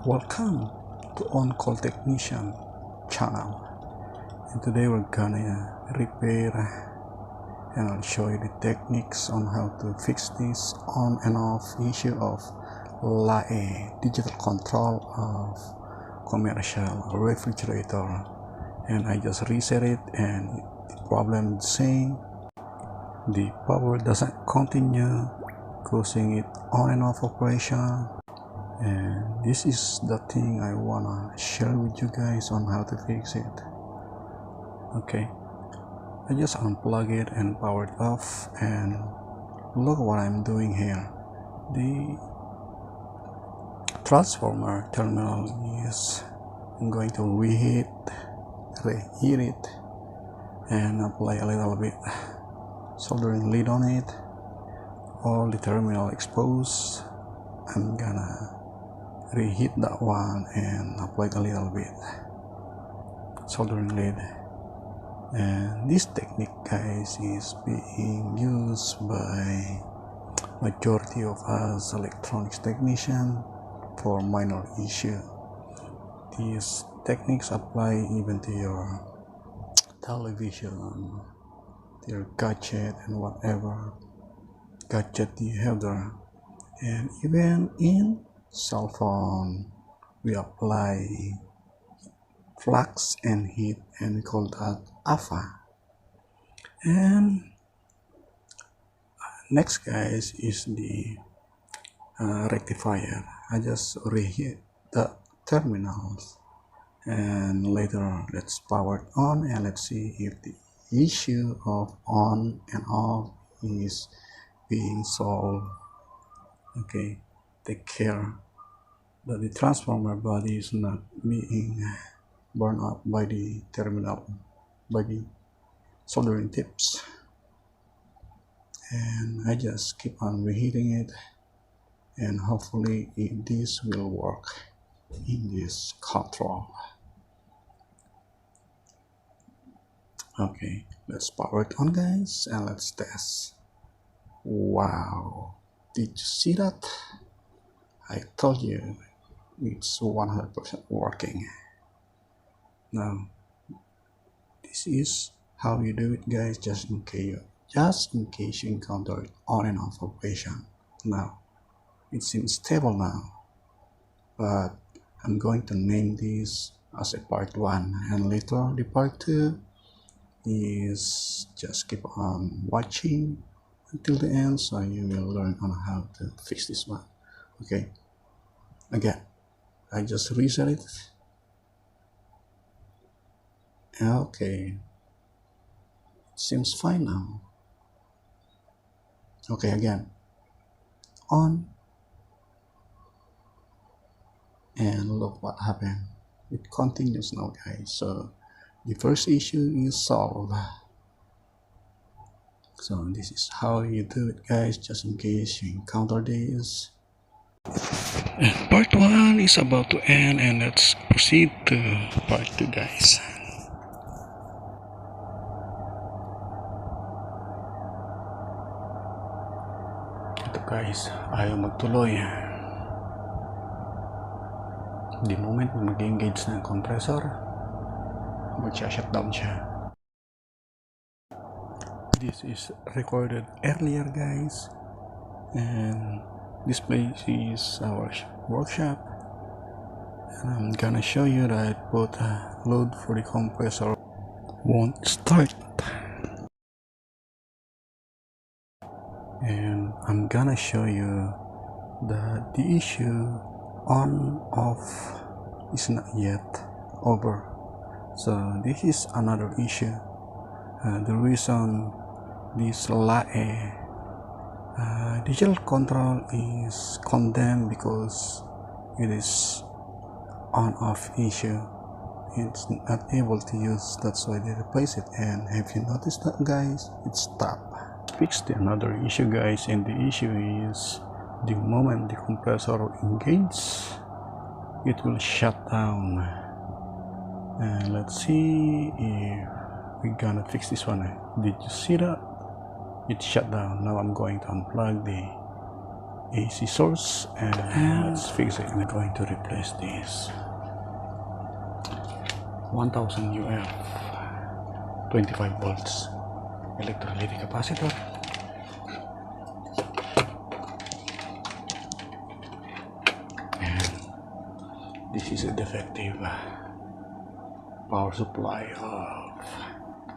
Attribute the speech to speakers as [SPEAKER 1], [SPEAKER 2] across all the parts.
[SPEAKER 1] Welcome to On Call Technician channel, and today we're gonna repair and I'll show you the techniques on how to fix this on and off issue of LAE digital control of commercial refrigerator. And I just reset it and the problem is saying the power doesn't continue, causing it on and off operation. And this is the thing I wanna share with you guys on how to fix it. Okay, I just unplug it and power it off, and look what I'm doing here. The transformer terminal is, I'm going to reheat it and apply a little bit soldering lead on it. All the terminal exposed, I'm gonna reheat that one and apply a little bit soldering lead. And this technique, guys, is being used by majority of us electronics technician for minor issue. These techniques apply even to your television, your gadget, and whatever gadget you have there. And even in cell phone, we apply flux and heat, and we call that AFA. And next, guys, is the rectifier. I just reheat the terminals, and later let's power it on and let's see if the issue of on and off is being solved. Okay, take care that the transformer body is not being burned up by the terminal, by the soldering tips. And I just keep on reheating it, and hopefully this will work in this control. Okay, let's power it on, guys, and let's test. Wow, did you see that? I told you it's 100% working. Now this is how you do it, guys, just in case you encounter it on and off operation. Now it seems stable now, but I'm going to name this as a part 1, and later the part 2 is just keep on watching until the end, so you will learn on how to fix this one. Okay, again, I just reset it. Okay, seems fine now. Okay, again, on, and look what happened. It continues now, guys. So the first issue is solved. So this is how you do it, guys, just in case you encounter this. And part 1 is about to end, and let's proceed to part 2, guys. Ito, guys, ayaw magtuloy. The moment mag-engage na ang compressor, mag-shutdown siya. This is recorded earlier, guys, and this place is our workshop, and I'm gonna show you that both load for the compressor won't start, and I'm gonna show you that the issue on off is not yet over. So this is another issue. The reason this LAE digital control is condemned because it is on-off issue. It's not able to use, that's why they replace it. And have you noticed that, guys? It stopped. Fix another issue, guys, and the issue is the moment the compressor engages, it will shut down. And let's see if we're gonna fix this one. Did you see that? It shut down. Now I'm going to unplug the AC source, and let's fix it. I'm going to replace this 1000 UF 25 volts electrolytic capacitor. And this is a defective power supply of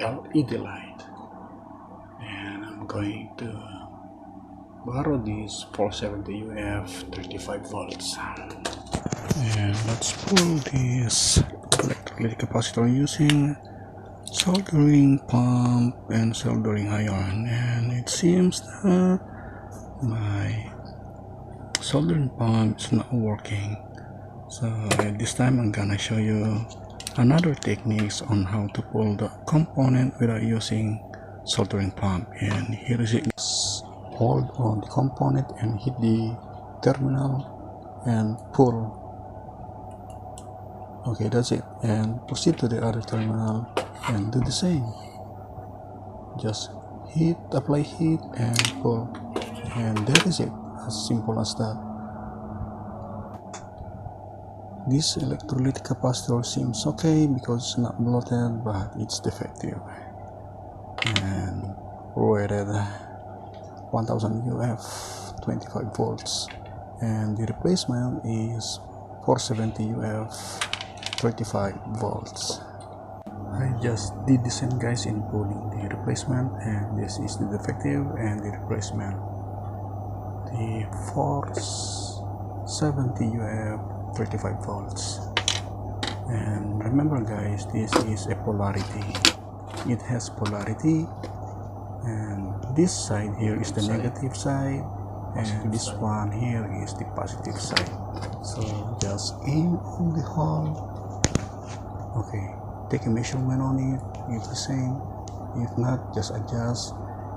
[SPEAKER 1] LED light, and I'm going to borrow this 470 UF 35 volts, and let's pull this electrolytic capacitor using soldering pump and soldering iron. And it seems that my soldering pump is not working, so at this time I'm gonna show you another techniques on how to pull the component without using soldering pump. And here is it. Hold on the component and hit the terminal and pull. Okay, that's it. And proceed to the other terminal and do the same. Just hit, apply heat and pull, and that is it. As simple as that. This electrolytic capacitor seems okay because it's not bloated, but it's defective and rated 1000 UF 25 volts, and the replacement is 470 UF 35 volts. I just did the same, guys, in pulling the replacement, and this is the defective and the replacement. The 470 UF 35 volts. And remember, guys, this is a polarity. It has polarity, and this side here is the negative side, and this one here is the positive side. So just aim on the hole. Okay, take a measurement on it, give the same. If not, just adjust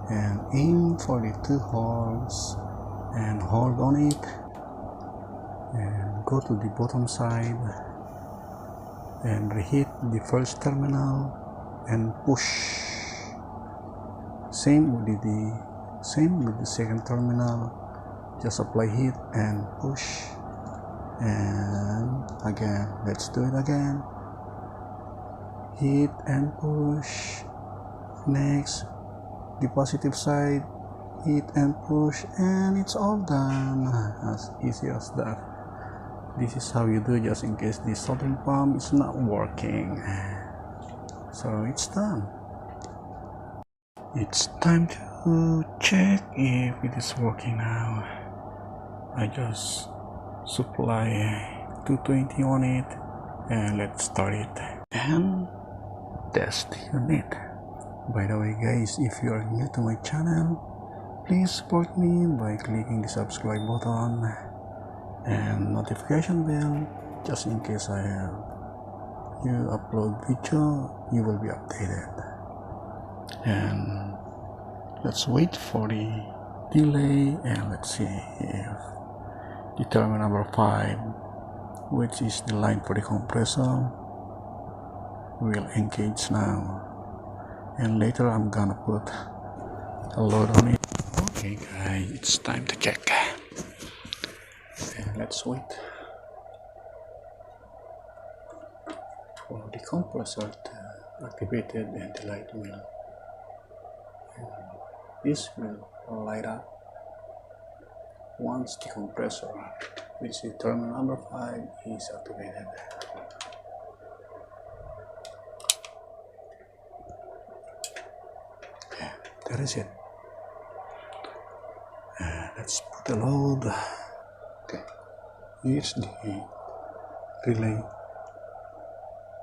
[SPEAKER 1] and aim for the two holes and hold on it, and go to the bottom side and reheat the first terminal and push. Same with the second terminal. Just apply heat and push, and again, let's do it again. Heat and push. Next, the positive side, heat and push, and it's all done. As easy as that. This is how you do, just in case the soldering pump is not working. So it's done. It's time to check if it is working now. I just supply 220 on it, and let's start it and test the unit. By the way, guys, if you are new to my channel, please support me by clicking the subscribe button and notification bell, just in case I have new upload video, you will be updated. And let's wait for the delay, and let's see if the terminal number 5, which is the line for the compressor, will engage now. And later I'm gonna put a load on it. Okay, guys, it's time to check. And let's wait for the compressor to activate it, and the light will, this will light up once the compressor, which is terminal number 5, is activated. Yeah, that is it. Let's put the load. Okay, here's the relay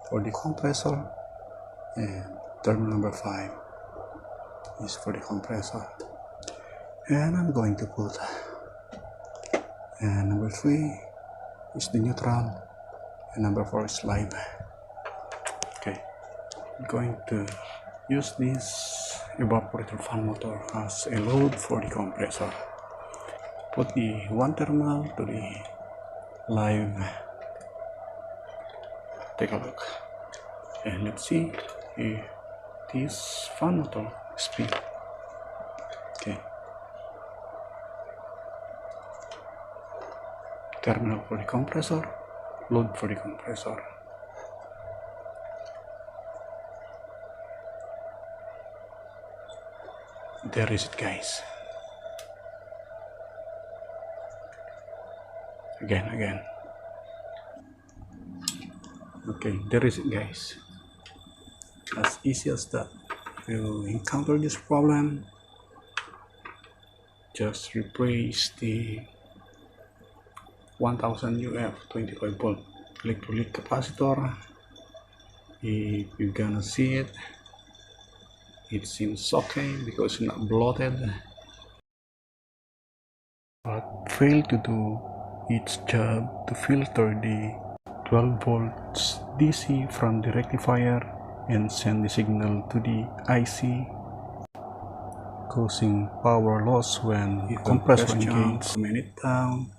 [SPEAKER 1] for the compressor, and terminal number 5 is for the compressor. And I'm going to put, and number 3 is the neutral, and number 4 is live. Okay, I'm going to use this evaporator fan motor as a load for the compressor. Put the one terminal to the live. Take a look, and let's see if this fan motor speed. Okay, terminal for the compressor, load for the compressor. There is it, guys. Again. Okay, there is it, guys. As easy as that. If you encounter this problem, just replace the 1000 UF 25 volt electrolytic capacitor. If you're gonna see it, it seems okay because it's not bloated, but fail to do its job to filter the 12 volts DC from the rectifier and send the signal to the IC, causing power loss when the compressor engages. Comment it down.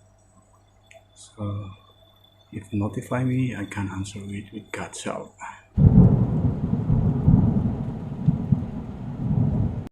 [SPEAKER 1] So if notify me, I can answer it with God's help.